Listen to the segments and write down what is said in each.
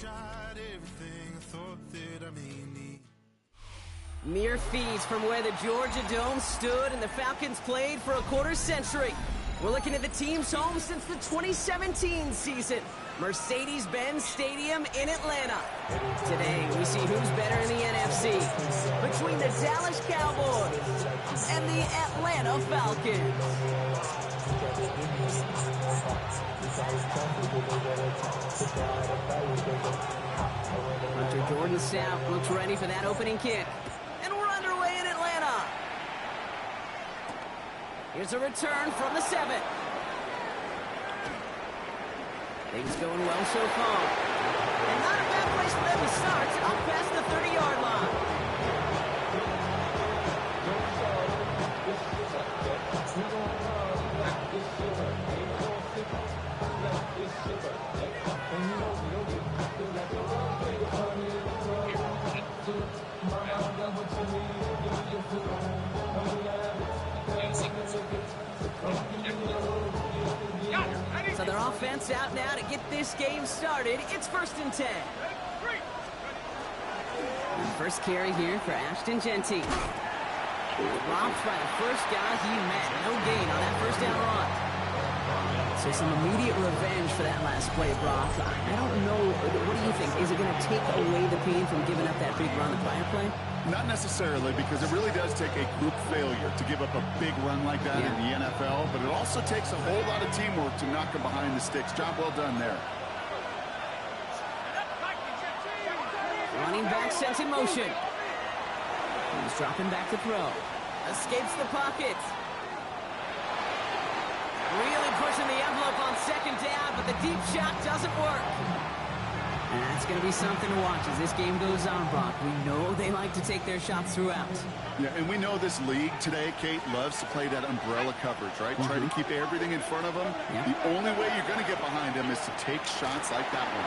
tried everything I thought that I may need. Mere feet from where the Georgia Dome stood and the Falcons played for a quarter century. We're looking at the team's home since the 2017 season, Mercedes-Benz Stadium in Atlanta. Today, we see who's better in the NFC between the Dallas Cowboys and the Atlanta Falcons. Hunter Jordan South looks ready for that opening kick. And we're underway in Atlanta. Here's a return from the 7. Things going well so far. And not a bad place for them to start. Up past the 30-yard line. So their offense out now to get this game started. It's 1st and 10. First carry here for Ashton Genty. Dropped by the first guy he met. No gain on that first down run. So some immediate revenge for that last play, Brock. I don't know. What do you think? Is it going to take away the pain from giving up that big run the prior play? Not necessarily, because it really does take a group failure to give up a big run like that in the NFL, but it also takes a whole lot of teamwork to knock him behind the sticks. Job well done there. Running back sent in motion. He's dropping back to throw. Escapes the pocket. Really pushing the envelope on 2nd down, but the deep shot doesn't work. And that's going to be something to watch as this game goes on, Brock. We know they like to take their shots throughout. Yeah, and we know this league today, Kate, loves to play that umbrella coverage, right? Try to keep everything in front of them. The only way you're going to get behind them is to take shots like that one.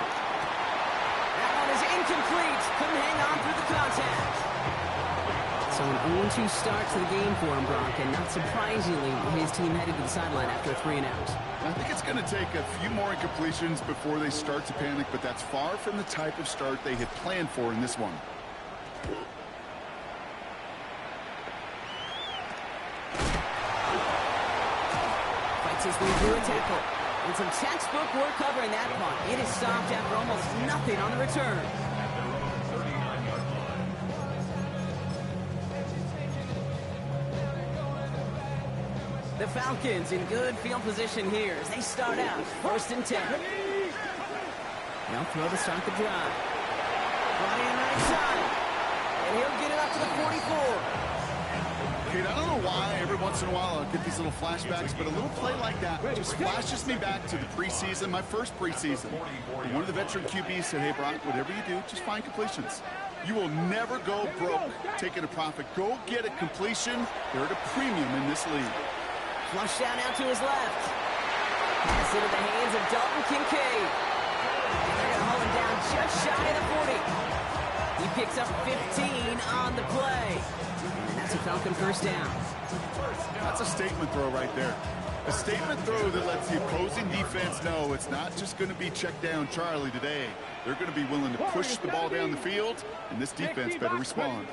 That one is incomplete. Couldn't hang on through the contact. So an 0-2 start to the game for him, Brock, and not surprisingly, his team headed to the sideline after a 3-and-out. I think it's going to take a few more incompletions before they start to panic, but that's far from the type of start they had planned for in this one. Fights his way through a tackle. And some textbook work covering that punt. It is stopped after almost nothing on the return. The Falcons in good field position here as they start out 1st and 10. They'll throw to start the drive. Brought in right side. And he'll get it up to the 44. Kate, I don't know why every once in a while I'll get these little flashbacks, but a little play like that just flashes me back to the preseason, my first preseason. And one of the veteran QBs said, hey, Brock, whatever you do, just find completions. You will never go broke taking a profit. Go get a completion. They're at a premium in this league. Flush down out to his left. Pass into the hands of Dalton Kincaid. And they're going to hold him down just shy of the 40. He picks up 15 on the play. And that's a Falcon first down. That's a statement throw right there. A statement throw that lets the opposing defense know it's not just going to be check down Charlie today. They're going to be willing to push the ball down the field, and this defense better respond.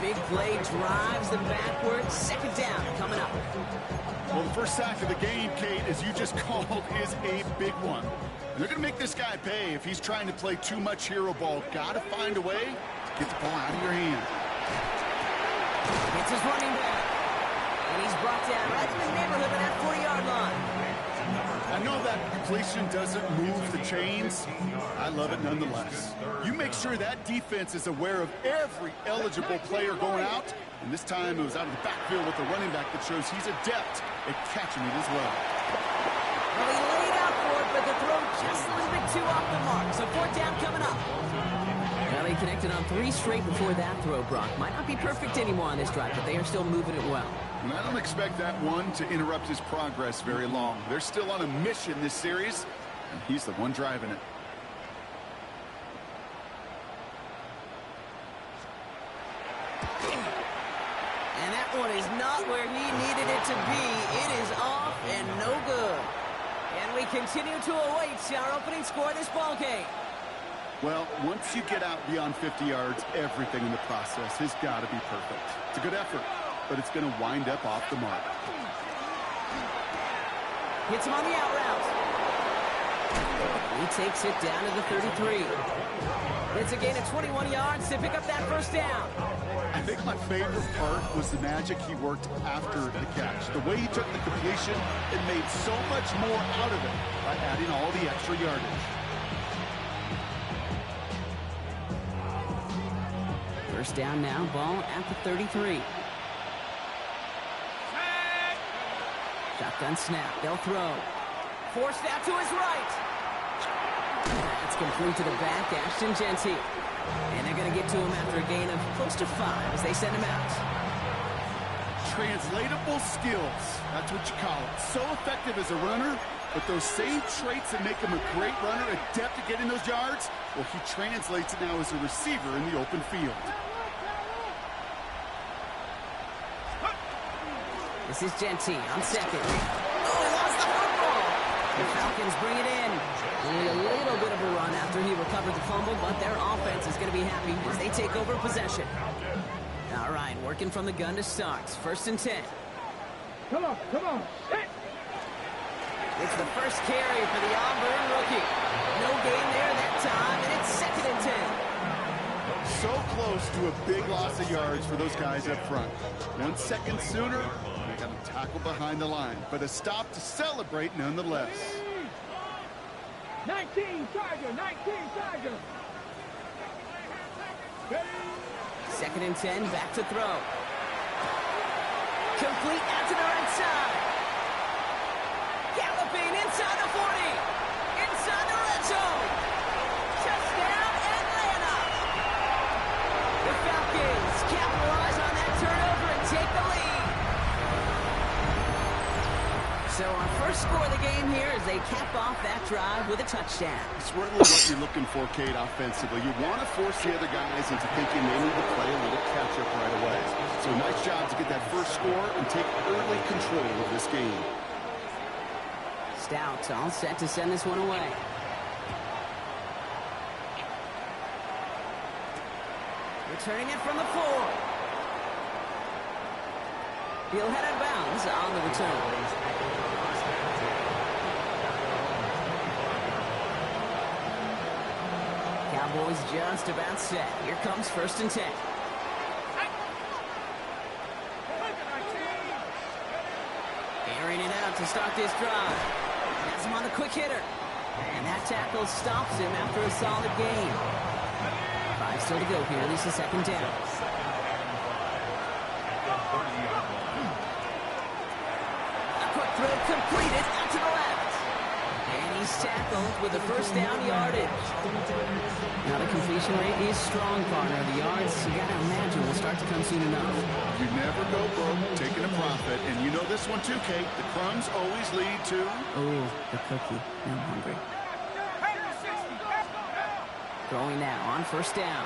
Big play drives them backwards. 2nd down coming up. Well, the first sack of the game, Kate, as you just called, is a big one. And they're going to make this guy pay if he's trying to play too much hero ball. Got to find a way to get the ball out of your hand. It's his running back. And he's brought down right in the neighborhood of that 40-yard line. I know that completion doesn't move the chains. I love it nonetheless. You make sure that defense is aware of every eligible player going out. And this time it was out of the backfield with a running back that shows he's adept at catching it as well. Well, he laid out for it, but the throw just a little bit too off the mark. So 4th down coming up. Well, they connected on 3 straight before that throw, Brock. Might not be perfect anymore on this drive, but they are still moving it well. And I don't expect that one to interrupt his progress very long. They're still on a mission this series, and he's the one driving it. And that one is not where he needed it to be. It is off and no good. And we continue to await our opening score of this ball game. Well, once you get out beyond 50 yards, everything in the process has got to be perfect. It's a good effort, but it's going to wind up off the mark. Hits him on the out route. He takes it down to the 33. It's a gain of 21 yards to pick up that first down. I think my favorite part was the magic he worked after the catch. The way he took the completion and made so much more out of it by adding all the extra yardage. First down now, ball at the 33. Shotgun snap, they'll throw. Forced out to his right. That's complete to the back, Ashton Genty. And they're going to get to him after a gain of close to 5 as they send him out. Translatable skills, that's what you call it. So effective as a runner, but those same traits that make him a great runner, adept at getting those yards, well, he translates it now as a receiver in the open field. This is Genty on second. Oh, he lost the football. The Falcons bring it in. Only a little bit of a run after he recovered the fumble, but their offense is going to be happy as they take over possession. All right, working from the gun to start. First and 10. Come on, come on. Hit. It's the first carry for the Auburn rookie. No gain there that time, and it's second and 10. So close to a big loss of yards for those guys up front. 1 second sooner, they got to tackle behind the line, but a stop to celebrate nonetheless. 19 Tiger, 19 Tiger. Second and 10, back to throw. Complete out to the right side. Galloping inside the 40. Inside the red zone. Touchdown, Atlanta. The Falcons capitalize on that turnover and take the lead. So our first score of the game here as they cap off that drive with a touchdown. It's really what you're looking for, Kate, offensively. You want to force the other guys into thinking they need to play a little catch-up right away. So nice job to get that first score and take early control of this game. Stout all set to send this one away. Returning it from the 4. He'll head out of bounds on the return. Cowboys just about set. Here comes first and 10. Airing it out to start this drive. Has him on the quick hitter. And that tackle stops him after a solid gain. 5 still to go here. At least a second down. A quick throw completed out to the left. And he's tackled with the first down yardage. Now the completion rate is strong, partner. The yards, you got to imagine, will start to come soon enough. You never go broke taking a profit. And you know this one too, Kate. The crumbs always lead to... Oh, the cookie. I'm hungry. Throwing now on first down.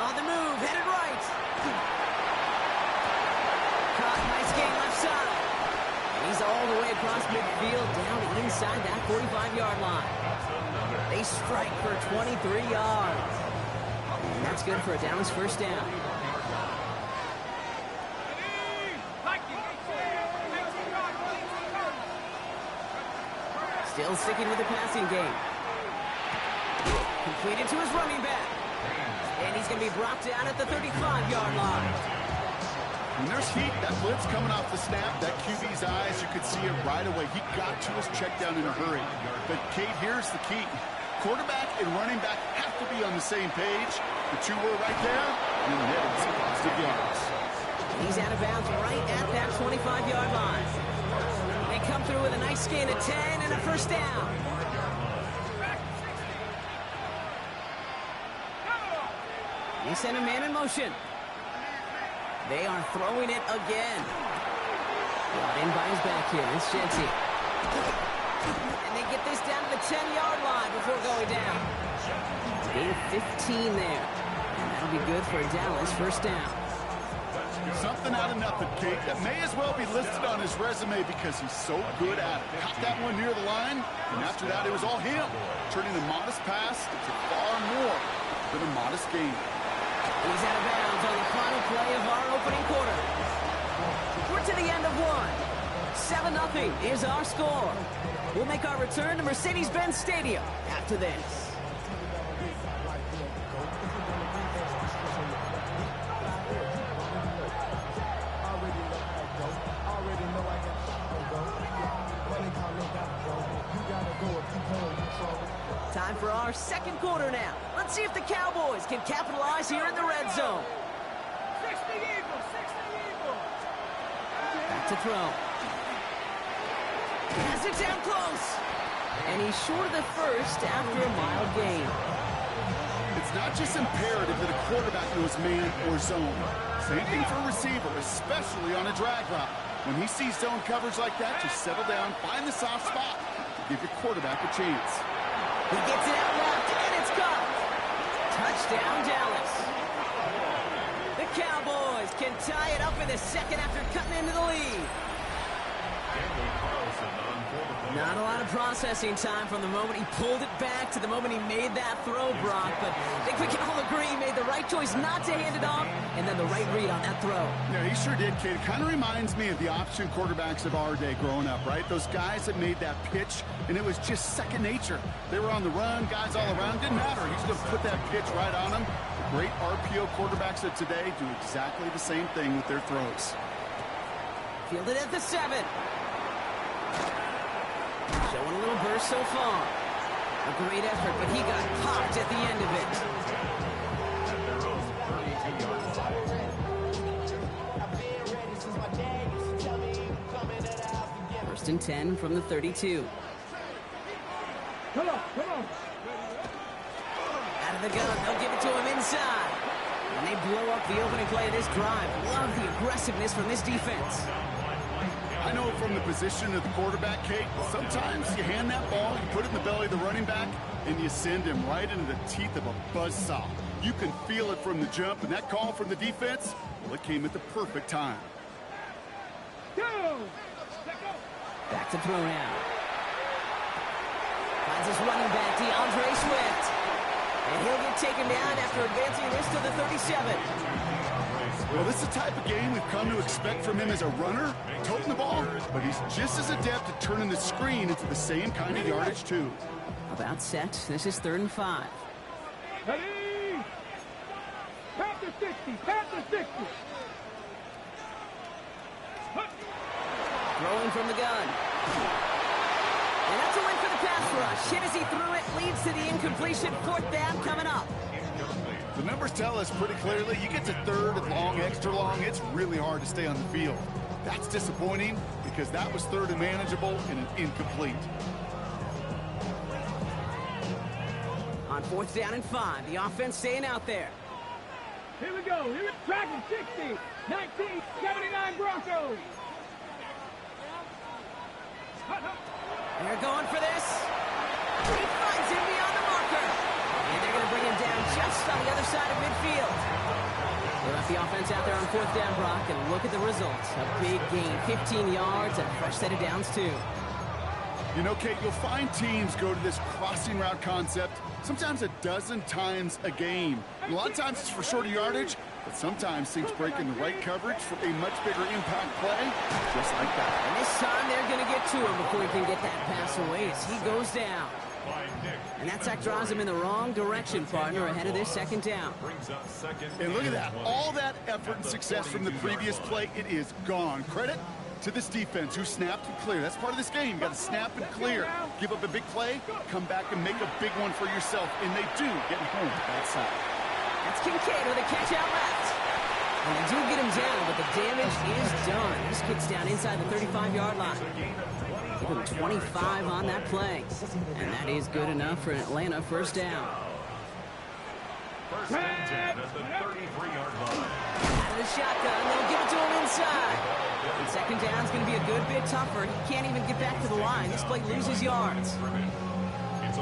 On the move, headed right. Caught, nice gain left side. And he's all the way across midfield down inside that 45-yard line. They strike for 23 yards. And that's good for a Dallas first down. Still sticking with the passing game. Completed to his running back. And he's going to be brought down at the 35-yard line. When there's heat, that blitz coming off the snap, that QB's eyes, you could see it right away. He got to his check down in a hurry. But, Kate, here's the key. Quarterback and running back have to be on the same page. The two were right there, and netted some positive yards. He's out of bounds right at that 25-yard line. They come through with a nice gain of 10 and a first down. They send a man in motion. They are throwing it again. Brought in by his back here. It's Genty. And they get this down to the 10-yard line before going down. Gain of 15 there. And that'll be good for Dallas first down. Something out of nothing, Kate. That may as well be listed on his resume because he's so good at it. Caught that one near the line, and after that, it was all him. Turning a modest pass into far more than a modest game. He's out of bounds on the final play of our opening quarter. We're to the end of one. 7-0 is our score. We'll make our return to Mercedes-Benz Stadium after this. Time for our second quarter now. Let's see if the Cowboys can capitalize here in the red zone. 60 Eagles, 60 Eagles. Back to throw. Has it down close. And he's short of the first after a mild gain. It's not just imperative that a quarterback knows man or zone. Same thing for a receiver, especially on a drag route. When he sees zone coverage like that, just settle down, find the soft spot to give your quarterback a chance. He gets it out left, and it's caught. Touchdown, Dallas. The Cowboys can tie it up in the second after cutting into the lead. Not a lot of processing time from the moment he pulled it back to the moment he made that throw, Brock. But I think we can all agree he made the right choice not to hand it off, and then the right read on that throw. Yeah, he sure did, kid. It kind of reminds me of the option quarterbacks of our day growing up, right? Those guys that made that pitch, and it was just second nature. They were on the run, guys all around. Didn't matter. He's going to put that pitch right on them. The great RPO quarterbacks of today do exactly the same thing with their throws. Fielded at the 7. Showing a little burst so far. A great effort, but he got popped at the end of it. First and 10 from the 32. Come on, come on. Out of the gun, they'll give it to him inside. And they blow up the opening play of this drive. Love the aggressiveness from this defense. I know from the position of the quarterback, Kate, sometimes you hand that ball, you put it in the belly of the running back, and you send him right into the teeth of a buzzsaw. You can feel it from the jump, and that call from the defense, well, it came at the perfect time. Go! Back to throw now. Finds his running back, DeAndre Swift. And he'll get taken down after advancing this to the 37. Well, this is the type of game we've come to expect from him as a runner, toting the ball, but he's just as adept at turning the screen into the same kind of yardage, too. About set. This is 3rd and 5. Ready? Pat the 60, pat the 60. Throwing from the gun. And that's a win for the pass rush. Hit as he threw it, leads to the incompletion. 4th down coming up. The numbers tell us pretty clearly, you get to 3rd and long, extra long, it's really hard to stay on the field. That's disappointing because that was 3rd and manageable and an incomplete. On 4th down and 5, the offense staying out there. Here we go. Here it's tracking 60, 1979 Broncos. They're going for this. He finds him beyond the marker. And they're going to bring him down just on the other side of midfield. They left the offense out there on 4th down, Brock, and look at the results. A big gain, 15 yards, and a fresh set of downs, too. You know, Kate, you'll find teams go to this crossing route concept sometimes a dozen times a game. And a lot of times it's for shorter yardage, but sometimes teams break in the right coverage for a much bigger impact play, just like that. And this time they're going to get to him before he can get that pass away as he goes down. And that sack drives him in the wrong direction, partner, ahead of this 2nd down. And look at that. All that effort and success from the previous play, it is gone. Credit to this defense who snapped and cleared. That's part of this game. You got to snap and clear. Give up a big play, come back and make a big one for yourself. And they do get home that side. That's Kincaid with a catch out left. And they do get him down, but the damage is done. This kid's down inside the 35-yard line. Give him 25 on that play. And that is good enough for an Atlanta 1st down. First and 10 at the 33-yard line. Out of the shotgun, they'll give it to him inside. And 2nd down's going to be a good bit tougher. He can't even get back to the line. This play loses yards.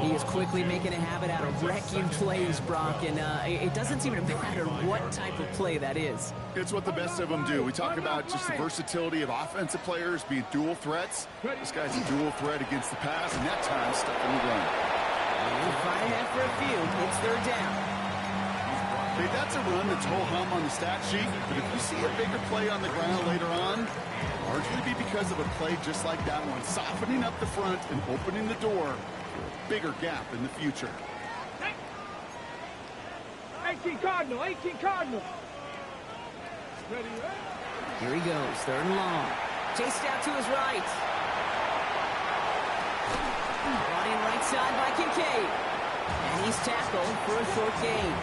He is quickly making a habit out of wrecking plays, Brock, and it doesn't seem to matter what type of play that is. It's what the best of them do. We talk about just the versatility of offensive players being dual threats. This guy's a dual threat against the pass, and that time stuck in the run. And fight ahead for a few. It's third down. Hey, that's a run that's ho-hum on the stat sheet, but if you see a bigger play on the ground later on, largely be because of a play just like that one, softening up the front and opening the door for a bigger gap in the future. 18 Cardinal, 18 Cardinal. Ready, ready. Here he goes, third and long. Chased out to his right. Brought in right side by Kincaid. And he's tackled for a short gain.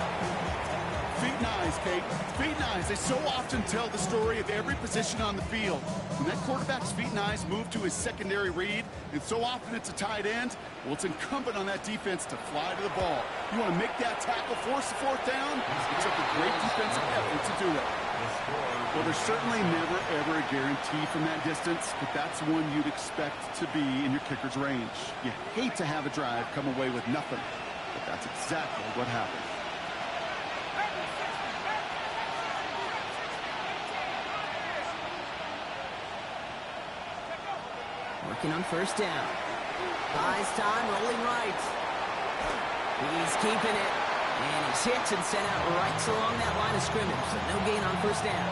Feet and eyes, Kate. Feet and eyes. They so often tell the story of every position on the field. When that quarterback's feet and eyes move to his secondary read, and so often it's a tight end, well, it's incumbent on that defense to fly to the ball. You want to make that tackle, force the fourth down? It took a great defensive effort to do it. Well, there's certainly never, ever a guarantee from that distance, but that's one you'd expect to be in your kicker's range. You hate to have a drive come away with nothing, but that's exactly what happened. Working on first down. Buys time, rolling right. He's keeping it. And he's hit and sent out right along that line of scrimmage. So no gain on first down.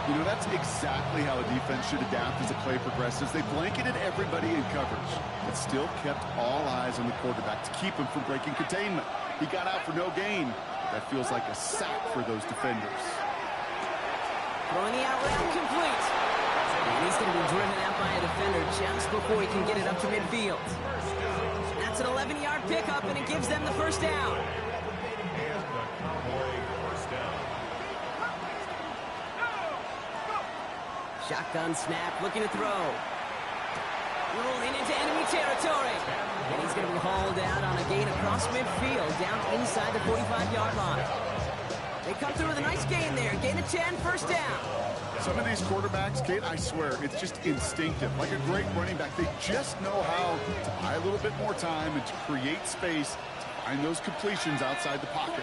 You know, that's exactly how a defense should adapt as the play progresses. They blanketed everybody in coverage, but still kept all eyes on the quarterback to keep him from breaking containment. He got out for no gain. That feels like a sack for those defenders. Throwing the out route complete. And he's going to be driven out by a defender just before he can get it up to midfield. That's an 11-yard pickup, and it gives them the first down. Shotgun snap, looking to throw. Rolling into enemy territory. And he's going to be hauled out on a gain across midfield, down inside the 45-yard line. They come through with a nice gain there. Gain of 10, first down. Some of these quarterbacks, Kate, I swear, it's just instinctive. Like a great running back, they just know how to buy a little bit more time and to create space to find those completions outside the pocket.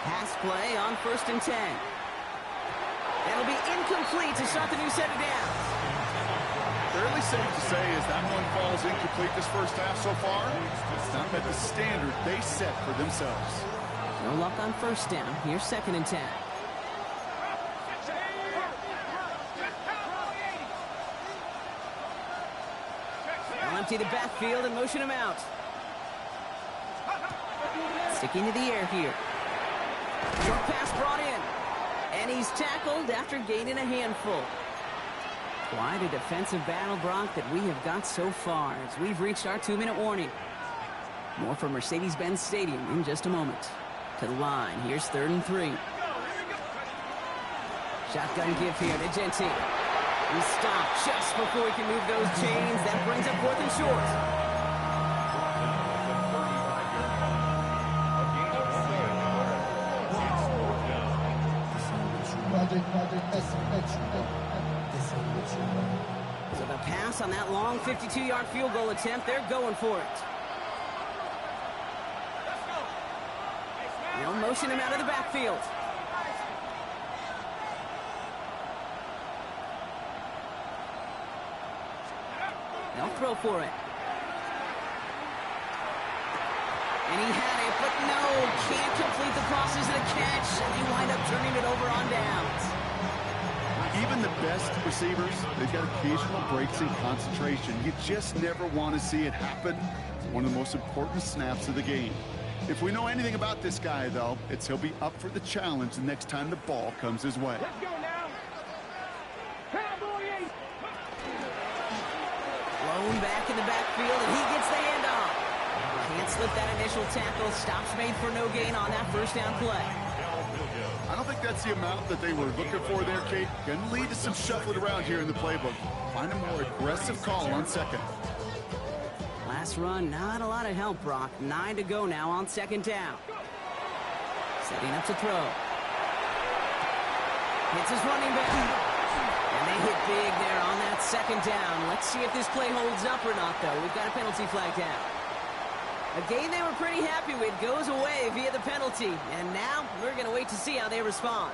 Pass play on first and 10. That'll be incomplete to start the new set of downs. Fairly safe to say as that one falls incomplete this first half so far, it's not met the standard they set for themselves. No luck on first down. Here's second and 10. They'll empty the backfield and motion him out. Sticking to the air here. Short pass brought in. And he's tackled after gaining a handful. Quite a defensive battle, Brock, that we have got so far as we've reached our 2-minute warning. More from Mercedes-Benz Stadium in just a moment. To the line. Here's third and 3. Shotgun give here to Genti. He stopped just before he can move those chains. That brings up fourth and short. So the pass on that long 52-yard field goal attempt, they're going for it. They'll motion him out of the backfield. They'll throw for it. And he had it, but no, can't complete the process of the catch, and they wind up turning it over on downs. Even the best receivers, they've got occasional breaks in concentration. You just never want to see it happen. It's one of the most important snaps of the game. If we know anything about this guy, though, it's he'll be up for the challenge the next time the ball comes his way. Let's go now. Cowboy 8. Blown back in the backfield, and he gets the handoff. Can't slip that initial tackle. Stops made for no gain on that first down play. I don't think that's the amount that they were looking for there, Kate. Going to lead to some shuffling around here in the playbook. Find a more aggressive call on second. Last run, not a lot of help, Brock. 9 to go now on second down. Setting up to throw. Hits his running back. And they hit big there on that second down. Let's see if this play holds up or not, though. We've got a penalty flag down. A game they were pretty happy with goes away via the penalty. And now we're going to wait to see how they respond.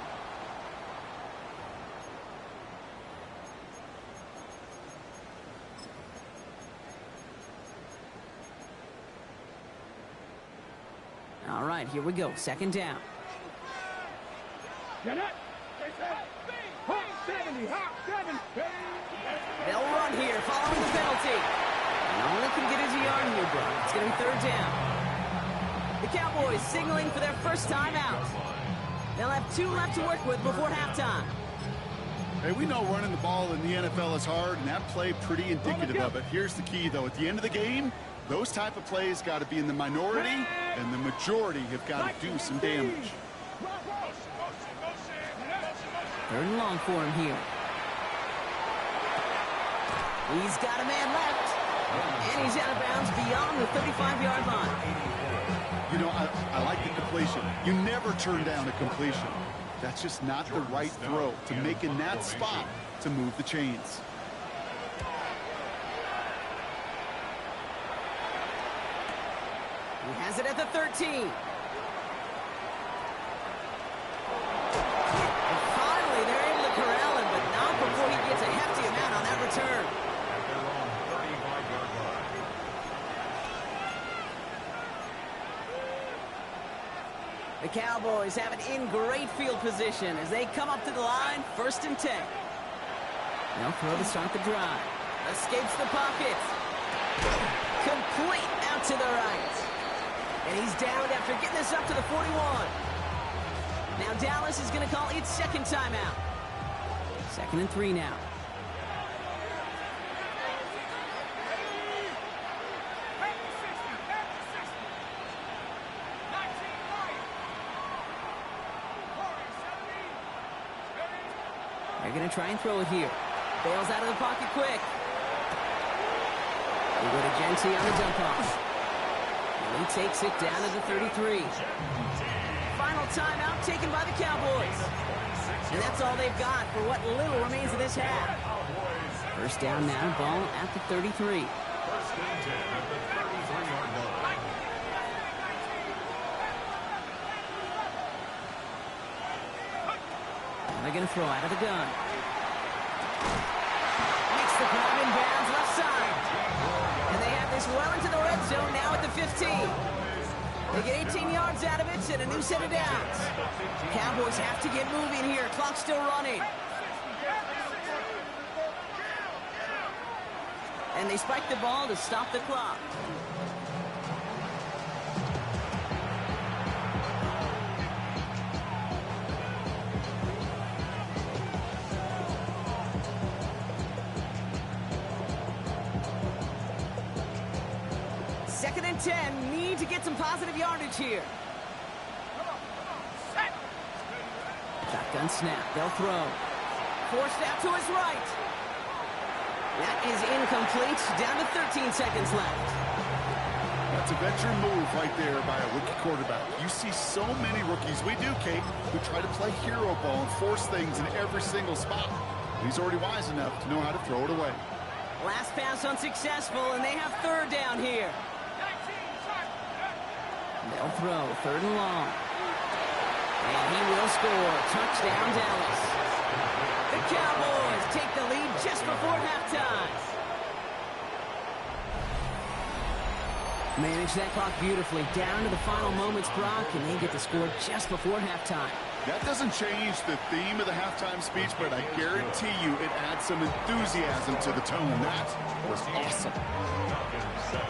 All right, here we go. Second down. Get it. Hot 70, hot 7. They'll run here following the penalty. And all they can get is a yard here, bro. It's going to be third down. The Cowboys signaling for their first time out. They'll have 2 left to work with before halftime. Hey, we know running the ball in the NFL is hard, and that play pretty indicative of it. Here's the key, though. At the end of the game, those type of plays got to be in the minority, and the majority have got to do some damage. Third and long for him here. He's got a man left. And he's out of bounds beyond the 35-yard line. You know, I like the completion. You never turn down a completion. That's just not the right throw to make in that spot to move the chains. He has it at the 13. And finally, they're able to corral him, but not before he gets a hefty amount on that return. At their own 35-yard line. The Cowboys have it in great field position as they come up to the line, 1st and 10. They'll throw to start the drive. Escapes the pocket. Complete out to the right. And he's down after getting this up to the 41. Now Dallas is going to call its second timeout. 2nd and 3 now. They're going to try and throw it here. Bails out of the pocket quick. They go to Gentry on the dump off. And he takes it down to the 33. Final timeout taken by the Cowboys. And that's all they've got for what little remains of this half. First down now, ball at the 33. First and 10 at the 33-yard line. And they're going to throw out of the gun. Makes the grab in bounds left side. And they have this well into the red zone now at the 15. They get 18 yards out of it and a new set of downs. Cowboys have to get moving here. Clock's still running. And they spike the ball to stop the clock. Second and 10, need to get some positive yardage here. Shotgun snap, they'll throw. Forced out to his right. That is incomplete, down to 13 seconds left. That's a veteran move right there by a rookie quarterback. You see so many rookies, we do, Kate, who try to play hero ball and force things in every single spot. He's already wise enough to know how to throw it away. Last pass unsuccessful, and they have third down here. They'll throw, 3rd and long. And he will score. Touchdown, Dallas. The Cowboys take the lead just before halftime. Manage that clock beautifully. Down to the final moments, Brock, and they get the score just before halftime. That doesn't change the theme of the halftime speech, but I guarantee you it adds some enthusiasm to the tone. That was awesome. Falcons 7.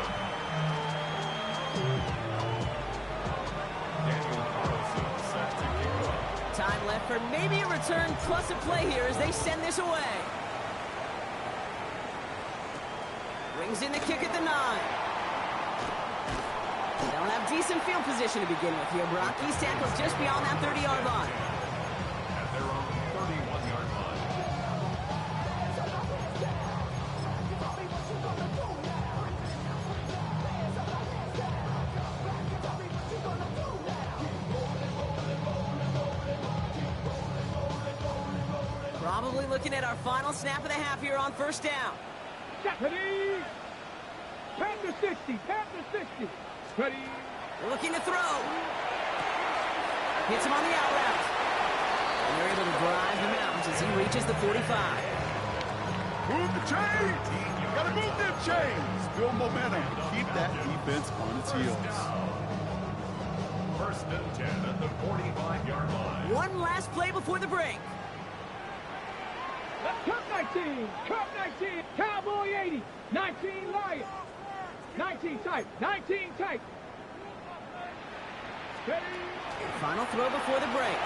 Time left for maybe a return plus a play here as they send this away. Brings in the kick at the 9. They'll have decent field position to begin with here, Brock. He's tackled just beyond that 30-yard line. At their own 31-yard line. Probably looking at our final snap of the half here on first down. Ready? Panther 60. Panther 60. Ready? They're looking to throw. Hits him on the out route. And they're able to drive him out as he reaches the 45. Move the chains! Gotta move them chains! Build momentum. Keep that defense on its heels. First and 10 at the 45-yard line. One last play before the break. Cup 19. Cup 19. Cowboy 80. 19 Lion. 19 tight. 19 tight. Ready? Final throw before the break.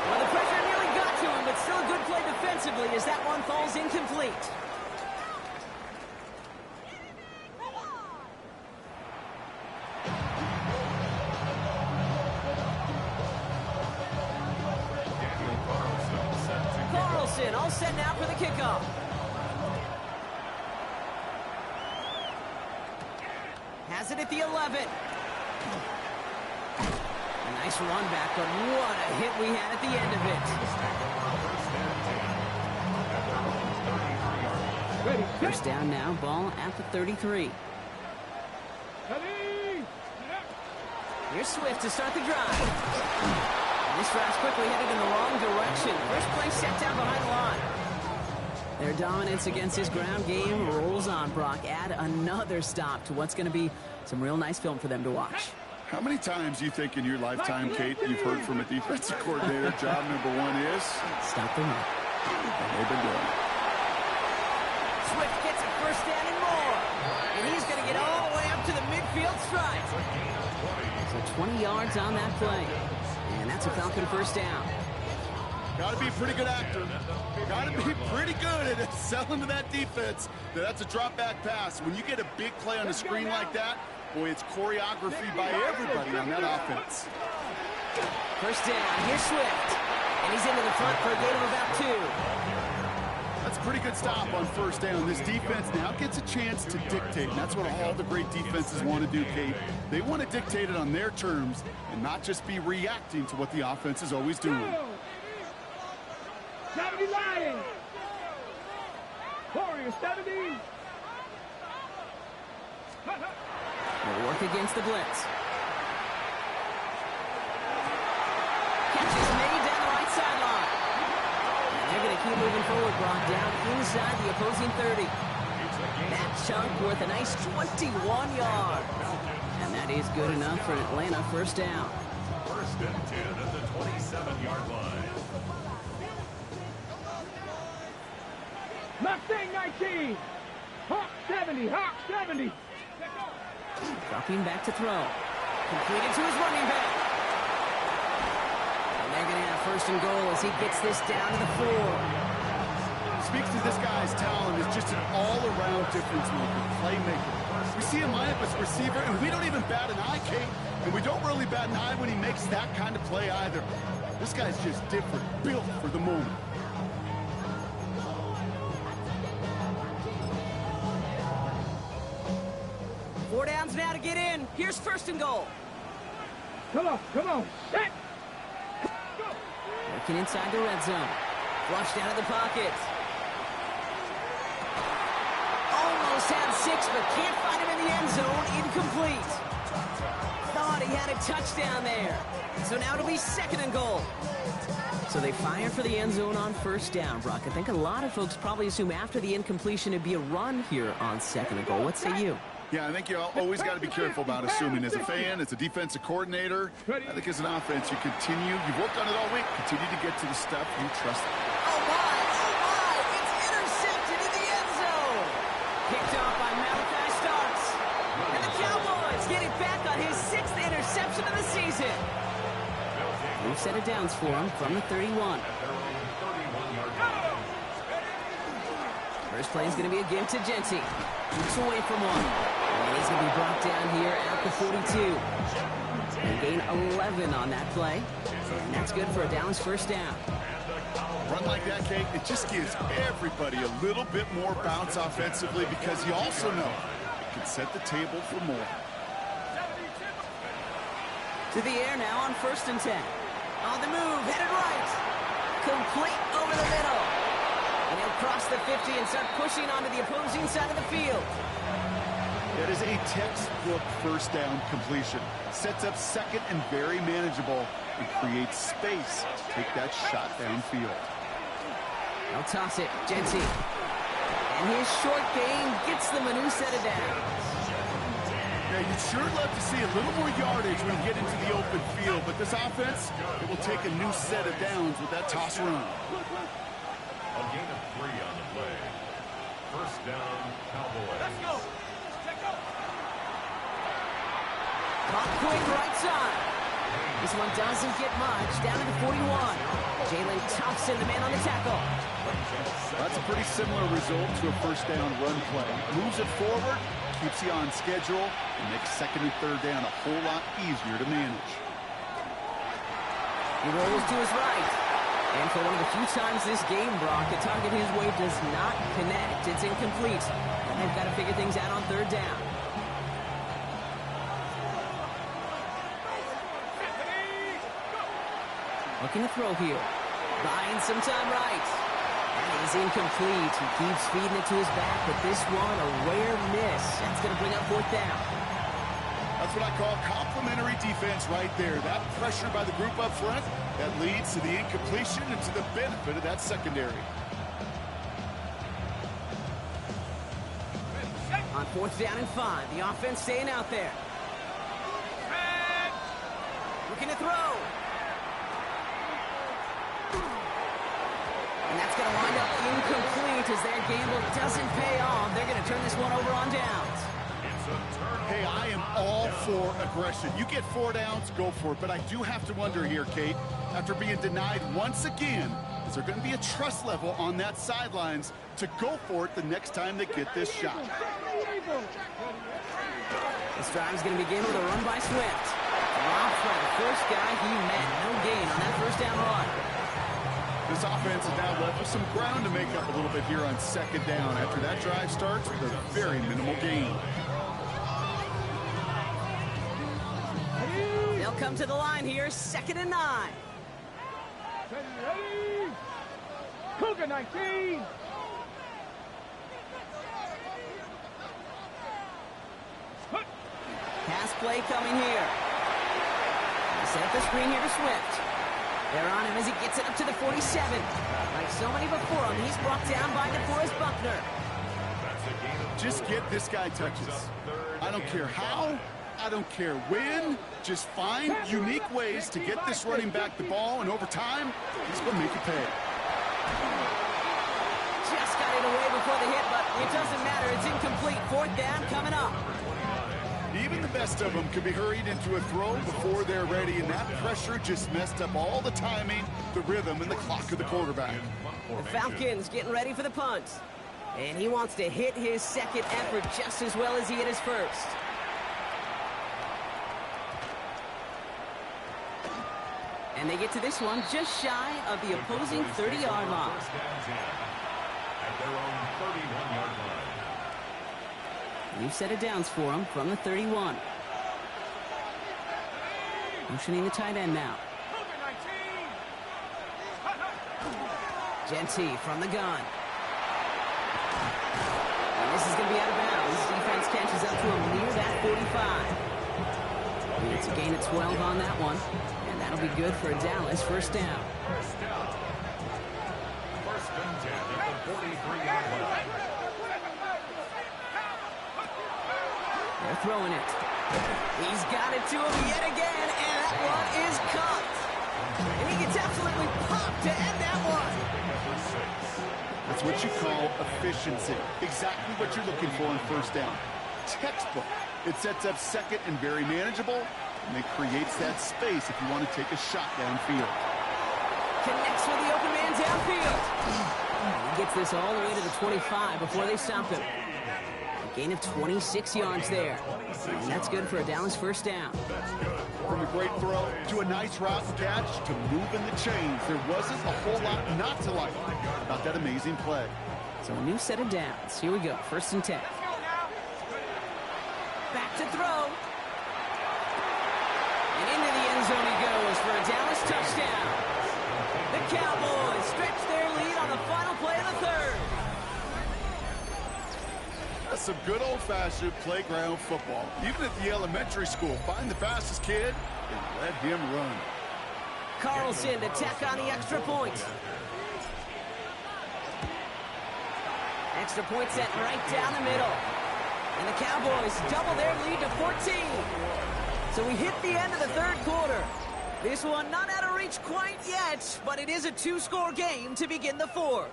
Well, the pressure nearly got to him, but still a good play defensively as that one falls incomplete. Carlson all set now for the kickoff. Has it at the 11. A nice run back, but what a hit we had at the end of it. Ready? First down now, ball at the 33. Ready? Here's Swift to start the drive. This drive's quickly headed in the wrong direction. First play set down behind the line. Their dominance against his ground game rolls on, Brock. Add another stop to what's going to be some real nice film for them to watch. How many times do you think in your lifetime, Kate, you've heard from a defensive coordinator, job number one is? Stop the run. And they've been doing it. Swift gets a first down and more. And he's going to get all the way up to the midfield stripe. So 20 yards on that play. And that's a Falcon first down. Got to be a pretty good actor. Got to be pretty good at selling to that defense. That's a drop-back pass. When you get a big play on the screen like that, boy, it's choreography by everybody on that offense. First down. Here's Swift. And he's into the front for a gain of about 2. That's a pretty good stop on first down. This defense now gets a chance to dictate, and that's what all the great defenses want to do, Kate. They want to dictate it on their terms and not just be reacting to what the offense is always doing. 70 Lions. Warriors 70. They'll work against the blitz. Catch is made down the right sideline. And they're going to keep moving forward, Brock, down inside the opposing 30. That chunk worth a nice 21 yards. And that is good enough for an Atlanta first down. First and 10 at the 27-yard line. Mustang 19. Hawk 70. Hawk 70. Dropping back to throw. Completed to his running back. And they're going to have first and goal as he gets this down to the 4. Speaks to this guy's talent as just an all-around difference maker, playmaker. We see him line up as receiver, and we don't even bat an eye, Kate. And we don't really bat an eye when he makes that kind of play either. This guy's just different, built for the moment. Four downs now to get in. Here's first and goal. Come on. Set. Go. Working inside the red zone. Flushed out of the pocket. Almost had 6, but can't find him in the end zone. Incomplete. Thought he had a touchdown there. So now it'll be second and goal. So they fire for the end zone on first down, Brock. I think a lot of folks probably assume after the incompletion it'd be a run here on second and goal. What say you? Yeah, I think you always got to be careful about assuming. As a fan, as a defensive coordinator, I think as an offense, you've worked on it all week, continue to get to the stuff you trust. Oh my, it's intercepted in the end zone. Picked off by Malachi Starks. And the Cowboys get it back on his 6th interception of the season. We've set it downs for him from the 31. First play is going to be a give to Genty. Keeps away from one. And he's going to be brought down here at the 42. And gain 11 on that play. And that's good for a Dallas first down. Run like that, Kate, it just gives everybody a little bit more bounce offensively because you also know it can set the table for more. To the air now on first and 10. On the move, headed right. Complete over the middle. And he'll cross the 50 and start pushing onto the opposing side of the field. That is a textbook first down completion. Sets up second and very manageable and creates space to take that shot downfield. They'll toss it. Genty. And his short game gets them a new set of downs. Yeah, you'd sure love to see a little more yardage when you get into the open field, but this offense, it will take a new set of downs with that toss run. A gain of 3 on the play. First down, Cowboys. Let's go. Caught quick right side. This one doesn't get much. Down to the 41. Jalen Thompson, the man on the tackle. That's a pretty similar result to a first down run play. Moves it forward, keeps you on schedule, and makes second and third down a whole lot easier to manage. He rolls to his right. And for one of the few times this game, Brock, the target his way does not connect. It's incomplete. And they've got to figure things out on third down. Looking to throw here. Buying some time right. That is incomplete. He keeps feeding it to his back, but this one, a rare miss. That's going to bring up fourth down. That's what I call complimentary defense right there. That pressure by the group up front, that leads to the incompletion and to the benefit of that secondary. On fourth down and 5, the offense staying out there. Looking to throw. And that's going to wind up incomplete as their gamble doesn't pay off. They're going to turn this one over on downs. Hey, I am all for aggression. You get 4 downs, go for it. But I do have to wonder here, Kate, after being denied once again, is there going to be a trust level on that sidelines to go for it the next time they get this shot? This drive is going to begin with a run by Swift. Dropped by the first guy he met. No gain on that first down run. This offense is now left with some ground to make up a little bit here on second down after that drive starts with a very minimal gain. They'll come to the line here, 2nd and 9. Ready? Cougar 19. Pass play coming here. Set up the screen here to Swift. They're on him as he gets it up to the 47. Like so many before him, he's brought down by DeForest Buckner. Just get this guy touches. I don't care how, I don't care when. Just find unique ways to get this running back the ball, and over time, he's going to make it pay. Just got it away before the hit, but it doesn't matter. It's incomplete. Fourth down coming up. Even the best of them can be hurried into a throw before they're ready, and that pressure just messed up all the timing, the rhythm, and the clock of the quarterback. The Falcons getting ready for the punt. And he wants to hit his second effort just as well as he hit his first. And they get to this one just shy of the opposing 30-yard line. At their own 31-yard line. New set of downs for him from the 31. Motioning the tight end now. Genty from the gun. And this is going to be out of bounds. Defense catches up to him near that 45. He gets a gain of 12 on that one. And that'll be good for a Dallas first down. First down. First and 10 at the 43-yard line. They're throwing it. He's got it to him yet again, and that one is caught. And he gets absolutely popped to end that one. That's what you call efficiency. Exactly what you're looking for on first down. Textbook. It sets up second and very manageable, and it creates that space if you want to take a shot downfield. Connects with the open man downfield. He gets this all the way to the 25 before they stop him. A gain of 26 yards there. And that's good for a Dallas first down. From a great throw to a nice route catch to moving the chains, there wasn't a whole lot not to like about that amazing play. So a new set of downs. Here we go. First and 10. Back to throw. And into the end zone he goes for a Dallas touchdown. The Cowboys stretch their lead Some good old-fashioned playground football. Even at the elementary school, find the fastest kid and let him run. Carlson to tack on the extra point. Extra point set right down the middle. And the Cowboys double their lead to 14. So we hit the end of the third quarter. This one not out of reach quite yet, but it is a two-score game to begin the fourth.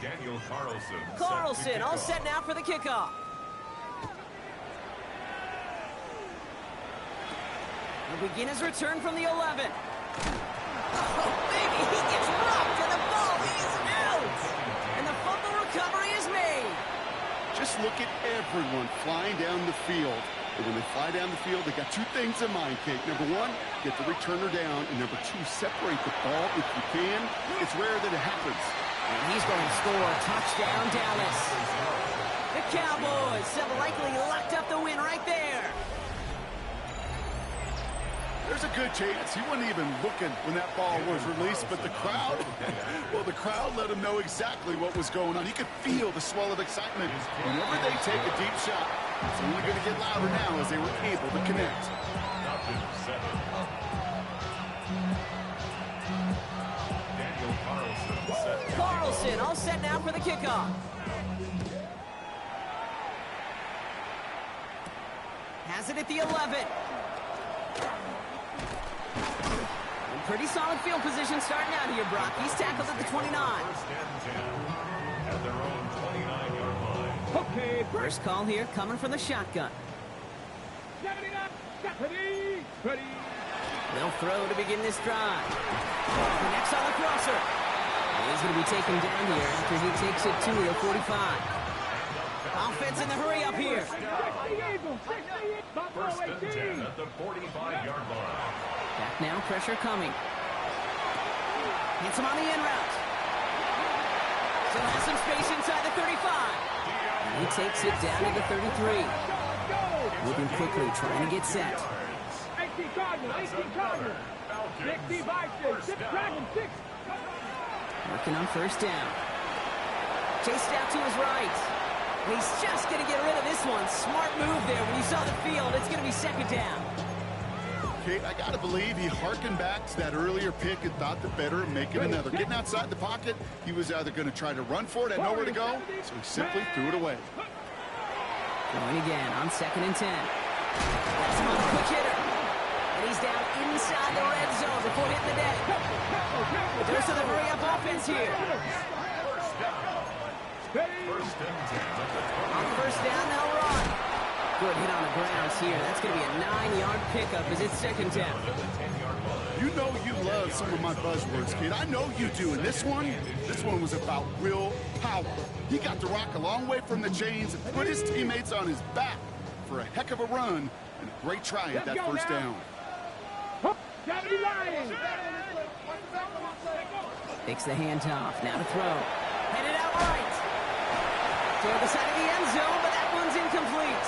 Daniel Carlson. Carlson all set now for the kickoff. He'll begin his return from the 11. Oh, baby, he gets rocked and the ball is out. And the fumble recovery is made. Just look at everyone flying down the field. And when they fly down the field, they got two things in mind, Kate. Number one, get the returner down. And number two, separate the ball if you can. It's rare that it happens. And he's going to score. Touchdown, Dallas. The Cowboys have likely locked up the win right there. There's a good chance he wasn't even looking when that ball was released, but the crowd, well, the crowd let him know exactly what was going on. He could feel the swell of excitement. Whenever they take a deep shot, it's only going to get louder now as they were able to connect. Daniel Carlson. Carlson all set now for the kickoff. Has it at the 11. Pretty solid field position starting out here, Brock. He's tackled at the 29. First and 10 at their own 29-yard line. Okay, First call here coming from the shotgun. 79, ready. They'll throw to begin this drive. Connects on the crosser. He's going to be taken down here after he takes it to the 45. Offense in the hurry up here. 68, First and 10 at the 45-yard line. Back now, pressure coming. Hits him on the in route. Still has some space inside the 35. And he takes it down to the 33. Moving quickly, trying to get set. 18 Cardinal. 60 Bison, 6 Dragon, 6. Working on first down. Chased out to his right. And he's just going to get rid of this one. Smart move there. When you saw the field, it's going to be second down. Kate, I got to believe he hearkened back to that earlier pick and thought the better and make it another. Getting outside the pocket, he was either going to try to run for it, had nowhere to go, so he simply threw it away. Going again on second and 10. That's him on a quick hitter. And he's down inside the red zone before hitting the deck. There's to the hurry-up offense here. First and 10. On first down, they'll run. Good hit on the grounds here. That's going to be a 9-yard pickup as it's second down. You know you love some of my buzzwords, kid. I know you do. And this one was about will power. He got the rock a long way from the chains and put his teammates on his back for a heck of a run and a great try at that first down. Takes the handoff. Now to throw. Headed out right. Toward the side of the end zone, but that one's incomplete.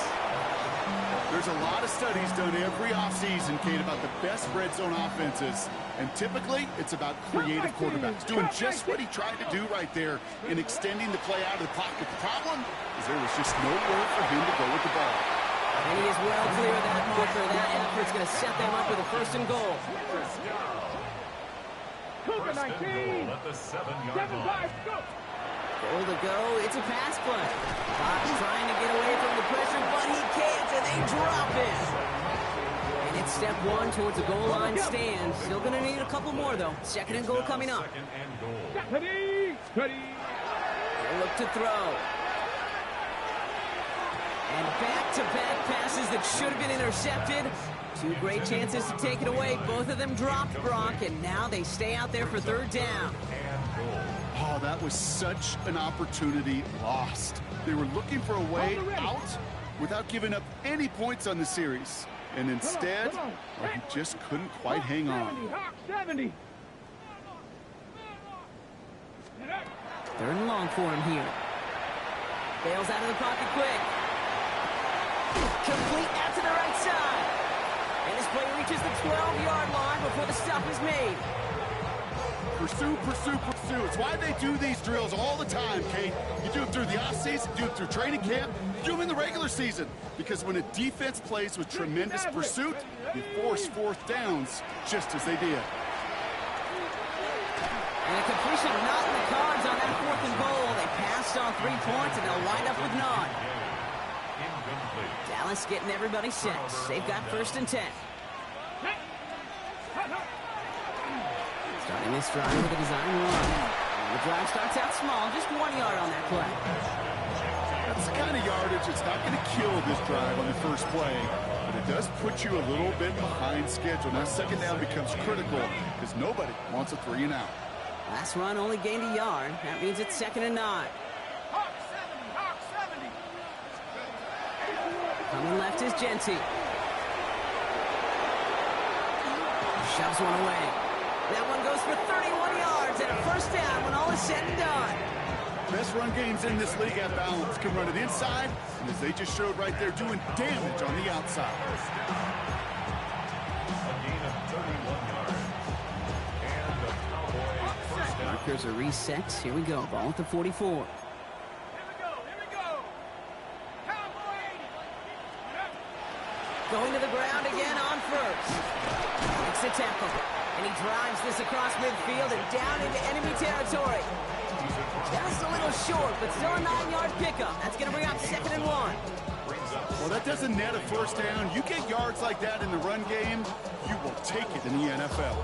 There's a lot of studies done every offseason, Kate, about the best red zone offenses. And typically, it's about creative quarterbacks, doing just what he tried to do right there in extending the play out of the pocket. The problem is there was just nowhere for him to go with the ball. And he is well clear of that marker. That effort's going to set them up with a first and goal. Cougar 19. At the 7-yard line. Goal to go. It's a pass play. Fox trying to get away from the pressure, but he can't, and they drop it. And it's step one towards the goal line stand. Still going to need a couple more, though. Second and goal coming up. Second and goal. Ready. They'll look to throw. And back-to-back passes that should have been intercepted. Two great chances to take it away. Both of them dropped, Brock, and now they stay out there for third down. Oh, that was such an opportunity lost. They were looking for a way out without giving up any points on the series. And instead, well, he just couldn't quite hang on. 70. Third and long for him here. Bails out of the pocket quick. Complete out to the right side. And this play reaches the 12-yard line before the stop is made. Pursue, pursue, pursue. It's why they do these drills all the time, Kate. You do them through the offseason, you do it through training camp, you do them in the regular season. Because when a defense plays with tremendous pursuit, you force fourth downs just as they did. And a completion not in the cards on that 4th and goal. They passed on 3 points, and they'll wind up with none. Dallas getting everybody set. They've got 1st and 10. Starting this drive with a design run. The drive starts out small, just 1 yard on that play. That's the kind of yardage that's not going to kill this drive on the first play, but it does put you a little bit behind schedule. Now 2nd down becomes critical because nobody wants a 3 and out. Last run only gained a yard. That means it's 2nd and 9. Hawk 70, Hawk 70. Coming left is Genty. Shoves one away. That one goes for 31 yards and a 1st down when all is said and done. Best run games in this league at balance. Can run it inside, and as they just showed right there, doing damage on the outside. A gain of 31 yards. And the Cowboys first down. Markers are reset. Here we go. Ball at the 44. Here we go. Cowboy 80. Going to the ground again on 1st. Makes the tackle. And he drives this across midfield and down into enemy territory. Just a little short, but still a 9-yard pickup. That's going to bring up 2nd and 1. Well, that doesn't net a 1st down. You get yards like that in the run game, you will take it in the NFL.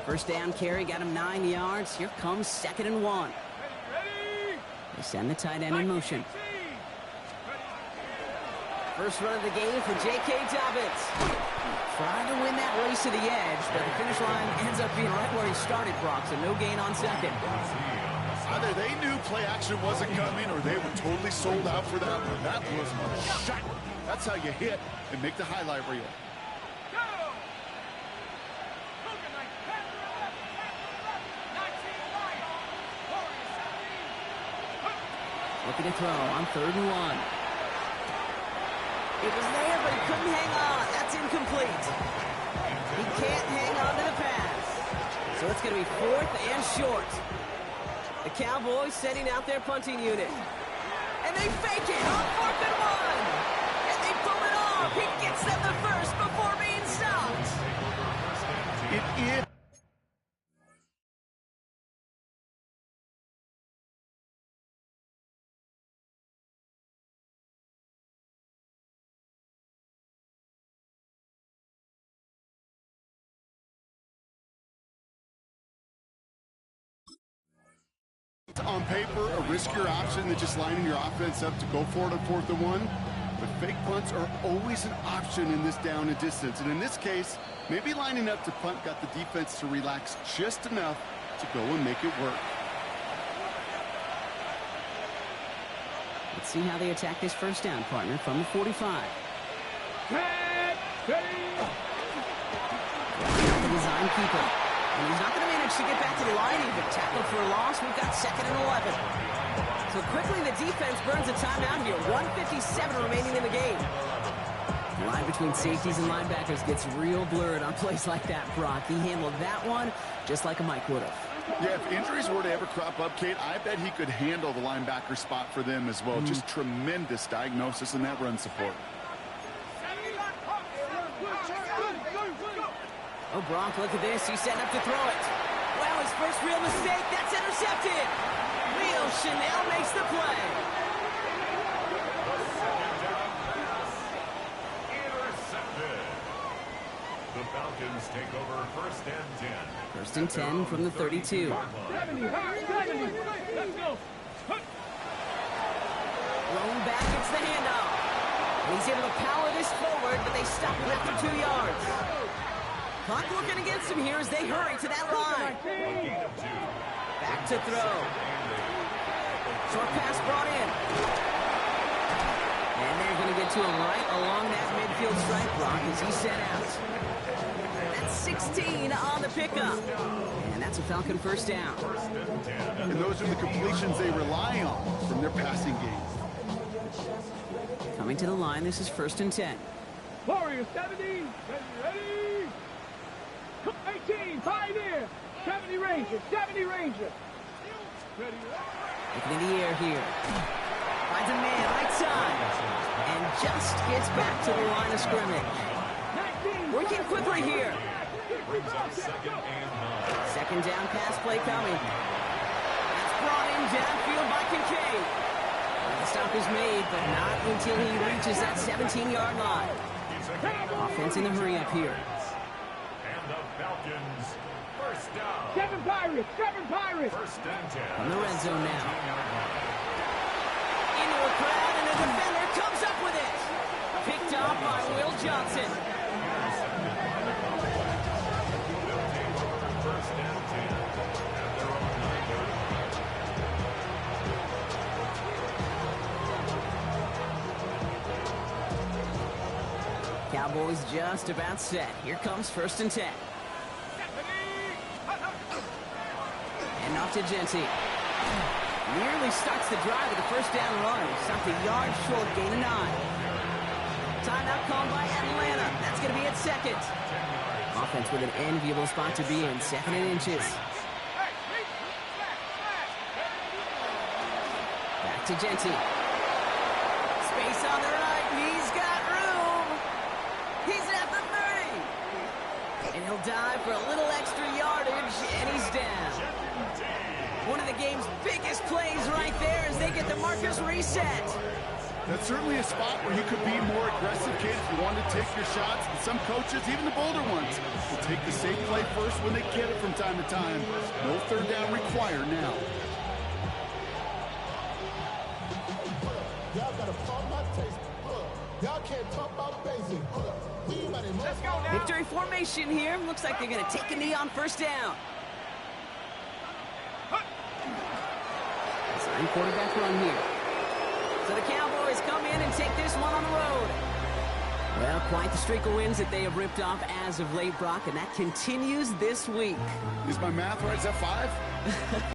1st down carry got him 9 yards. Here comes 2nd and 1. Ready? They send the tight end in motion. First run of the game for J.K. Dobbins. Trying to win that race to the edge, but the finish line ends up being right where he started, Brock, so no gain on 2nd. Either they knew play action wasn't coming or they were totally sold out for that one. That was a shot. That's how you hit and make the highlight reel. Go! Hogan, like, pass to the left, pass to the left. 19 right. Warriors 17. Looking to throw on 3rd and 1. It was there, but he couldn't hang on. That's incomplete. He can't hang on to the pass. So it's going to be 4th and short. The Cowboys setting out their punting unit. And they fake it on 4th and 1. And they pull it off. He gets them the first before being stopped. It is. On paper, a riskier option than just lining your offense up to go for it on 4th and 1. But fake punts are always an option in this down and distance. And in this case, maybe lining up to punt got the defense to relax just enough to go and make it work. Let's see how they attack this 1st down, partner, from the 45. Head, ready. The design keeper. And he's not going to manage to get back to the line even. Tackle for a loss. We've got 2nd and 11. So quickly the defense burns a timeout here. 1:57 remaining in the game. The line between safeties and linebackers gets real blurred on plays like that, Brock. He handled that one just like a Mike would have. Yeah, if injuries were to ever crop up, Kate, I bet he could handle the linebacker spot for them as well. Just tremendous diagnosis in that run support. Oh, Brock, look at this. He's setting up to throw it. Well, his first real mistake. That's intercepted. Leo Chanel makes the play. Intercepted. The Falcons take over 1st and 10. 1st and 10 from the 32. 70, Hawk 70. Let's go. Rolling back, it's the handoff. And he's able to power this forward, but they stop him after 2 yards. Clock looking against him here as they hurry to that line. Back to throw. Short pass brought in. And they're going to get to him right along that midfield stripe block as he set out. That's 16 on the pickup. And that's a Falcon 1st down. And those are the completions they rely on from their passing game. Coming to the line, this is 1st and 10. Warriors 70. Ready. 18, Pioneer. 70 Ranger, 70 Ranger. Looking in the air here. Finds a man, right side. And just gets back to the line of scrimmage. 19, Working quickly here. Brings up 2nd and 9. Second down pass play coming. That's brought in downfield by Kincaid. The stop is made, but not until he reaches that 17-yard line. Offense in the hurry up here. And the Falcons, first down. 7 Pirates, 7 Pirates. 1st and 10. On the red zone now. 17-yard line. Into a crowd, and a defender comes up with it. Picked off by Will Johnson. They'll take over 1st and 10 at their own 9-yard line. Cowboys just about set. Here comes 1st and 10. And off to Genty. Nearly starts the drive with a first down run. Stopped a yard short, gain of 9. Timeout called by Atlanta. That's going to be at 2nd. Offense with an enviable spot to be in. 2nd and inches. Back to Genty. Space on the right. He's got room. He's at the 30. And he'll dive for a little extra yardage, and he's down. One of the game's biggest plays right there as they get the markers reset. That's certainly a spot where you could be more aggressive, kid, if you want to take your shots. And some coaches, even the bolder ones, will take the safe play first when they get it from time to time. No 3rd down required now. Y'all gotta pump my taste. Y'all can't talk about basic. Let's go now. Victory formation here. Looks like they're going to take a knee on 1st down. Sign quarterback run here. So the Cowboys come in and take this one on the road. Well, quite the streak of wins that they have ripped off as of late, Brock, and that continues this week. Is my math right? Is that 5?